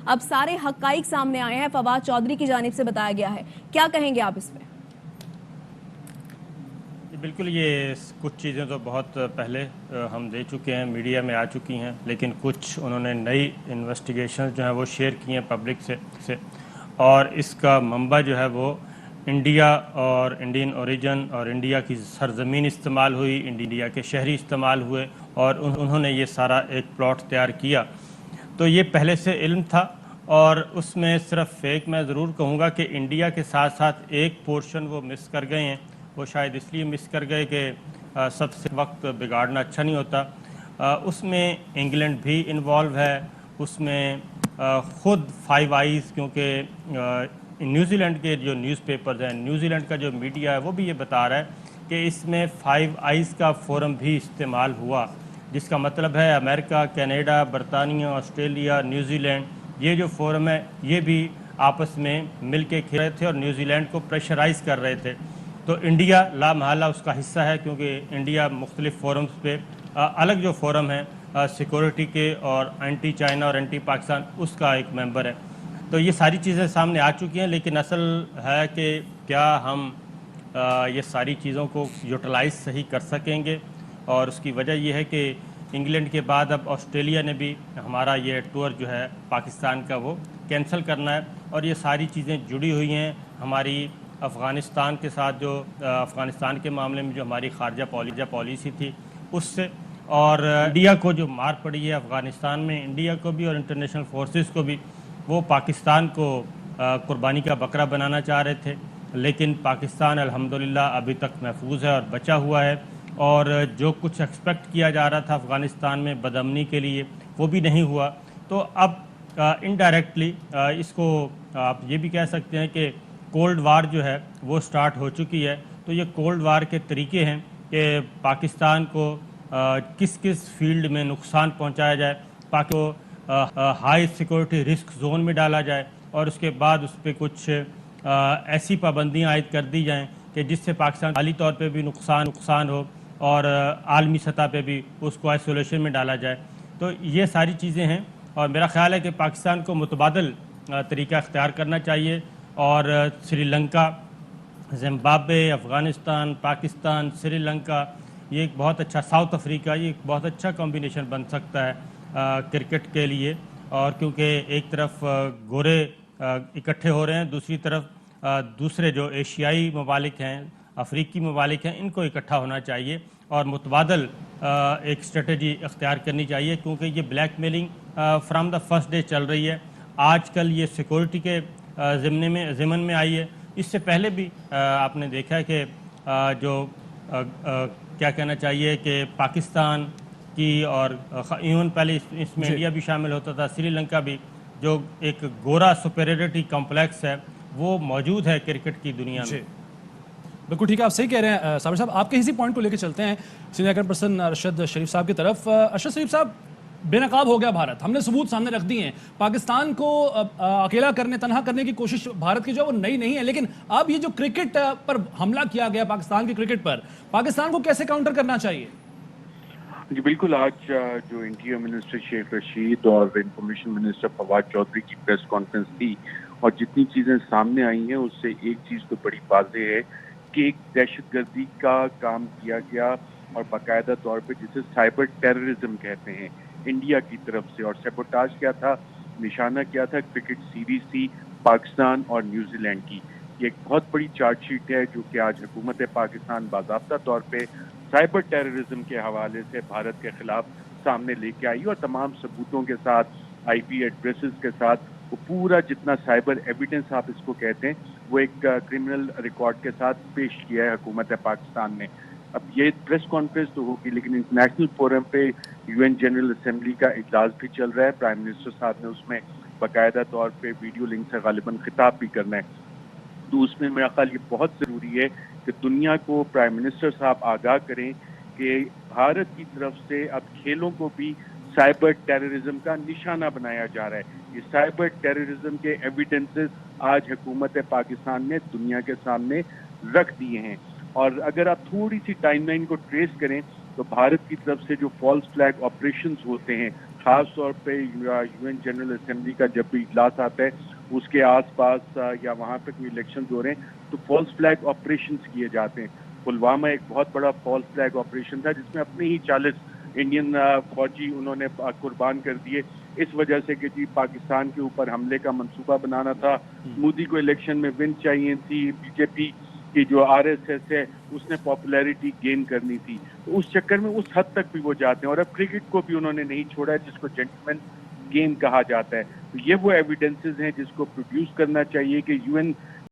اب سارے حقائق سامنے آئے ہیں، فواد چودھری کی جانب سے بتایا گیا ہے، کیا کہیں گے آپ اس پہ؟ بالکل، یہ کچھ چیزیں تو بہت پہلے ہم دے چکے ہیں، میڈیا میں آ چکی ہیں، لیکن کچھ انہوں نے نئی انویسٹیگیشن جو ہیں وہ شیئر کی ہیں پبلک سے، اور اس کا منبع جو ہے وہ انڈیا اور انڈین اوریجن اور انڈیا کی سرزمین استعمال ہوئی، انڈیا کے شہری استعمال ہوئے، اور انہوں نے یہ سارا ایک پلاٹ تیار کیا. تو یہ پہلے سے علم تھا، اور اس میں صرف ایک میں ضرور کہوں گا کہ انڈیا کے ساتھ ساتھ ایک پورشن وہ مس کر گئے ہیں. وہ شاید اس لیے مس کر گئے کہ سب سے وقت بگاڑنا اچھا نہیں ہوتا. اس میں انگلینڈ بھی انوالو ہے، اس میں خود فائیو آئیز، کیونکہ نیوزی لینڈ کے جو نیوز پیپرز ہیں، نیوزی لینڈ کا جو میڈیا ہے وہ بھی یہ بتا رہا ہے کہ اس میں فائیو آئیز کا فورم بھی استعمال ہوا، جس کا مطلب ہے امریکہ، کینیڈا، برطانیہ، آسٹریلیا، نیوزی لینڈ، یہ جو فورم ہے یہ بھی آپس میں مل کے کھیل رہے تھے اور نیوزی لینڈ کو پریشرائز کر رہے تھے. تو انڈیا لا محالہ اس کا حصہ ہے، کیونکہ انڈیا مختلف فورمز پہ الگ جو فورم ہے سیکورٹی کے اور اینٹی چائنا اور اینٹی پاکستان، اس کا ایک ممبر ہے. تو یہ ساری چیزیں سامنے آ چکی ہیں، لیکن اصل ہے کہ کیا ہم یہ ساری چیزوں کو یوٹیلائز صحیح کر سکیں گے. اور اس کی وجہ یہ ہے کہ انگلینڈ کے بعد اب آسٹریلیا نے بھی ہمارا یہ ٹور جو ہے پاکستان کا وہ کینسل کرنا ہے، اور یہ ساری چیزیں جڑی ہوئی ہیں ہماری افغانستان کے ساتھ، جو افغانستان کے معاملے میں جو ہماری خارجہ پالیسی تھی اس سے، اور انڈیا کو جو مار پڑی ہے افغانستان میں، انڈیا کو بھی اور انٹرنیشنل فورسز کو بھی. وہ پاکستان کو قربانی کا بکرا بنانا چاہ رہے تھے، لیکن پاکستان الحمدللہ ابھی تک محفوظ ہے اور بچا ہوا ہے، اور جو کچھ ایکسپیکٹ کیا جا رہا تھا افغانستان میں بدامنی کے لیے وہ بھی نہیں ہوا. تو اب انڈائریکٹلی اس کو آپ یہ بھی کہہ سکتے ہیں کہ کولڈ وار جو ہے وہ سٹارٹ ہو چکی ہے. تو یہ کولڈ وار کے طریقے ہیں کہ پاکستان کو کس کس فیلڈ میں نقصان پہنچایا جائے، کو ہائی سیکورٹی رسک زون میں ڈالا جائے، اور اس کے بعد اس پہ کچھ ایسی پابندیاں عائد کر دی جائیں کہ جس سے پاکستان عالمی طور پہ بھی نقصان ہو، اور عالمی سطح پہ بھی اس کو آئسولیشن میں ڈالا جائے. تو یہ ساری چیزیں ہیں، اور میرا خیال ہے کہ پاکستان کو متبادل طریقہ اختیار کرنا چاہیے، اور سری لنکا، زمبابوے، افغانستان، پاکستان، سری لنکا، یہ ایک بہت اچھا، ساؤتھ افریقہ، یہ ایک بہت اچھا کمبینیشن بن سکتا ہے کرکٹ کے لیے. اور کیونکہ ایک طرف گورے اکٹھے ہو رہے ہیں، دوسری طرف دوسرے جو ایشیائی ممالک ہیں، افریقی ممالک ہیں، ان کو اکٹھا ہونا چاہیے اور متبادل ایک اسٹریٹجی اختیار کرنی چاہیے، کیونکہ یہ black mailing from the first day چل رہی ہے. آج کل یہ سیکورٹی کے ضمن میں آئی ہے. اس سے پہلے بھی آپ نے دیکھا ہے کہ جو کیا کہنا چاہیے کہ پاکستان کی، اور ایون پہلے اس میں انڈیا بھی شامل ہوتا تھا، سری لنکا بھی، جو ایک گورا سپیریورٹی کمپلیکس ہے وہ موجود ہے کرکٹ کی دنیا میں. بالکل ٹھیک ہے، آپ صحیح کہہ رہے ہیں صابر صاحب. آپ کے اسی پوائنٹ کو لے کے چلتے ہیں سینئر کرن پرسن ارشد شریف صاحب کی طرف. ارشد شریف صاحب، بے نقاب ہو گیا بھارت، ہم نے ثبوت سامنے رکھ دی ہیں. پاکستان کو اکیلا تنہا کرنے کی کوشش بھارت کی جو وہ نئی نہیں ہے، لیکن اب یہ جو کرکٹ پر حملہ کیا گیا پاکستان کی کرکٹ پر، پاکستان کو کیسے کاؤنٹر کرنا چاہیے؟ جی بالکل، آج جو انٹیریئر منسٹر شیخ رشید اور انفارمیشن منسٹر فواد چودھری کی پریس کانفرنس تھی، اور جتنی چیزیں سامنے آئی ہیں اس سے ایک چیز تو بڑی واضح ہے کہ ایک دہشت گردی کا کام کیا گیا، اور باقاعدہ طور پہ جسے سائبر ٹیررزم کہتے ہیں انڈیا کی طرف سے. اور سیبوٹاج کیا تھا، نشانہ کیا تھا، کرکٹ سیریز تھی پاکستان اور نیوزی لینڈ کی. یہ ایک بہت بڑی چارج شیٹ ہے جو کہ آج حکومت پاکستان باضابطہ طور پہ سائبر ٹیررزم کے حوالے سے بھارت کے خلاف سامنے لے کے آئی، اور تمام ثبوتوں کے ساتھ، آئی پی ایڈریسز کے ساتھ، وہ پورا جتنا سائبر ایویڈنس آپ اس کو کہتے ہیں وہ ایک کرمنل ریکارڈ کے ساتھ پیش کیا ہے حکومت پاکستان نے. اب یہ پریس کانفرنس تو ہوگی، لیکن انٹرنیشنل فورم پہ یو این جنرل اسمبلی کا اجلاس بھی چل رہا ہے. پرائم منسٹر صاحب نے اس میں باقاعدہ طور پہ ویڈیو لنک سے غالباً خطاب بھی کرنا ہے. تو اس میں میرا خیال یہ بہت ضروری ہے کہ دنیا کو پرائم منسٹر صاحب آگاہ کریں کہ بھارت کی طرف سے اب کھیلوں کو بھی سائبر ٹیررزم کا نشانہ بنایا جا رہا ہے. یہ سائبر ٹیررزم کے ایویڈنسز آج حکومت پاکستان نے دنیا کے سامنے رکھ دیے ہیں. اور اگر آپ تھوڑی سی ٹائم لائن کو ٹریس کریں تو بھارت کی طرف سے جو فالس فلیگ آپریشنز ہوتے ہیں خاص طور پہ UN جنرل اسمبلی کا جب بھی اجلاس آتا ہے اس کے آس پاس یا وہاں پہ کوئی الیکشن ہو رہے ہیں تو فالس فلیگ آپریشنز کیے جاتے ہیں. پلوامہ ایک بہت بڑا فالس فلیگ آپریشن تھا جس میں اپنے ہی 40 انڈین فوجی انہوں نے قربان کر دیے اس وجہ سے کہ جی پاکستان کے اوپر حملے کا منصوبہ بنانا تھا. مودی کو الیکشن میں ون چاہیے تھی, BJP کی جو RSS ہے اس نے پاپولیرٹی گین کرنی تھی, تو اس چکر میں اس حد تک بھی وہ جاتے ہیں. اور اب کرکٹ کو بھی انہوں نے نہیں چھوڑا ہے جس کو جینٹلمین گیم کہا جاتا ہے. تو یہ وہ ایویڈنسز ہیں جس کو پروڈیوس کرنا چاہیے کہ UN